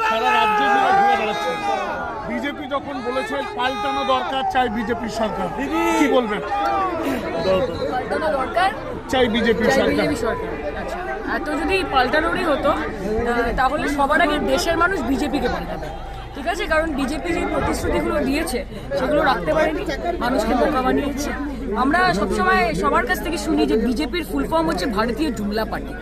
সারা রাজ্য জুড়ে ঘুরে বেড়াচ্ছে। বিজেপি যখন বলেছে পাল্টানো দরকার, চাই বিজেপির সরকার, কি বলবেন? পাল্টানো দরকার, চাই বিজেপির চাই সরকার। বিজেপি সরকার। আচ্ছা, এত যদি পাল্টানোরই হতো তাহলে সবার আগে দেশের মানুষ বিজেপিকে পাল্টাবে, ঠিক আছে? কারণ বিজেপি যে প্রতিশ্রুতিগুলো দিয়েছে সেগুলো রাখতে পারেনি, মানুষকে বোকা বানিয়েছে। আমরা সবসময় সবার কাছ থেকে শুনি যে বিজেপির ফুল ফর্ম হচ্ছে ভারতীয় জুমলা পার্টি।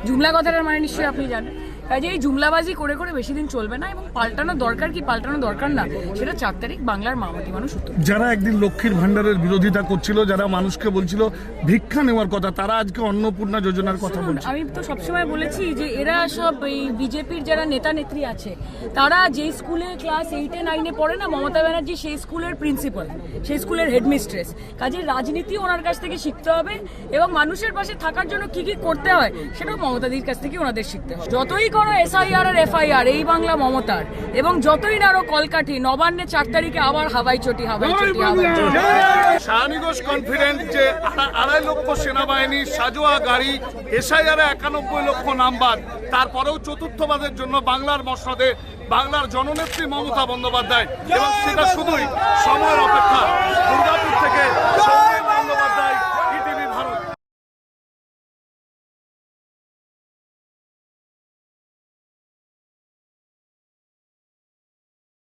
জুমলা কথাটার মানে নিশ্চয়ই আপনি জানেন। কাজে এই জুমলাবাজি করে করে বেশি দিন চলবে না, এবং পাল্টানো দরকার কি পাল্টানো দরকার না সেটা 4 তারিখ বাংলার মামাটি মানুষ উত্তর। যারা একদিন লক্ষ্মীর ভান্ডারের বিরোধিতা করছিল, যারা মানুষকে বলছিল ভিক্ষা নেওয়ার কথা, তারা আজকে অন্নপূর্ণা যোজনার কথা বলছে। আমি তো সবসময় বলেছি যে এরা সব এই বিজেপির যারা নেতা নেত্রী আছে, তারা যে স্কুলে ক্লাস 8 9 পড়ে না, মমতা ব্যানার্জি সেই স্কুলের প্রিন্সিপাল, সেই স্কুলের হেডমিস্ট্রেস। কাজে রাজনীতি ওনার কাছ থেকে শিখতে হবে, এবং মানুষের পাশে থাকার জন্য কি কি করতে হয় সেটাও মমতাদির কাছ থেকে ওনাদের শিখতে হবে। যতই কোনো SIR আর FIR এই বাংলা মমতার, এবং যতই না আরো কলকাঠি নবান্নে 4 তারিখে আবার হাওয়াই চটি হাওয়াই চটি হাওয়াই চটি। শাহনিগোজ কনফিডেন্ট যে 2.5 লক্ষ সেনাবাহিনী, সাজোয়া গাড়ি, SIR 91 লক্ষ নাম্বার, তারপরেও চতুর্থবাদের জন্য বাংলার মসনদে বাংলার জননেত্রী মমতা বন্দ্যোপাধ্যায়, এবং সেটা শুধুই সময়ের অপেক্ষা। দুর্গাপুর থেকে